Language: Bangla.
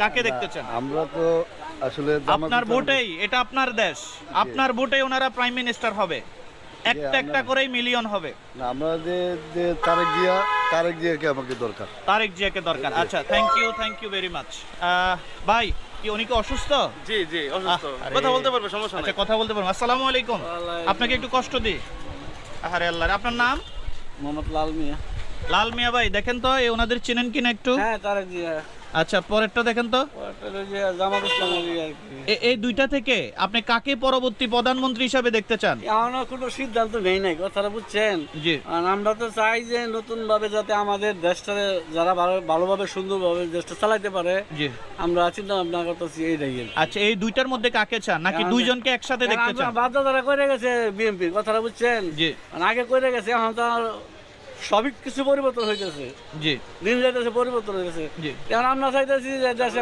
কাকে দেখতে চান? আমরা তো আসলে আপনার ভোটেই, এটা আপনার দেশ, আপনার ভোটে ওনারা প্রাইম মিনিস্টার হবে, একটা একটা করেই মিলিয়ন হবে। না, আমরা যে যে তারেক জিয়াকে আমাকে দরকার। তারেক জিয়াকে দরকার। আচ্ছা, থ্যাংক ইউ ভেরি মাচ। ভাই, কি উনি কি অসুস্থ? জি জি অসুস্থ, আরে। কথা বলতে পারবে, সমস্যা আচ্ছা, নাই। কথা বলতে পারবো। আসসালামু আলাইকুম। আপনাকে একটু কষ্ট দিই। আরে আল্লাহ, আপনার নাম? মোহাম্মদ লাল মিয়া। লাল মিয়া ভাই, দেখেন তো এই ওনাদের চিনেন কিনা একটু। হ্যাঁ, তারেক জিয়া। আচ্ছা, পরেরটা দেখেন তো। জামাত ইসলামের আর কি। এই দুইটা থেকে আপনি কাকে পরবর্তী প্রধানমন্ত্রী হিসাবে দেখতে চান? এখনো কোনো সিদ্ধান্ত নেই নাই, কথাটা বুঝছেন? জি। আর আমরা তো চাই যে নতুন ভাবে যাতে আমাদের দেশটা যারা ভালোভাবে সুন্দরভাবে দেশটা চালাইতে পারে, জি। আমরা চিন্তা ভাবনা করতেছি এইটাই আর কি। আচ্ছা, এই দুইটার মধ্যে কাকে চান, নাকি দুইজনকে একসাথে দেখতে চান? বাধ্য তারা করে গেছে বিএনপির, কথাটা বুঝছেন? জি। আর আগে করে গেছে, এখন তো আর সবই কিছু পরিবর্তন হইতেছে, জি। দিন যাইতেছে পরিবর্তন হইতেছে। জি। এখন আমরা চাইতেছি যে দেশে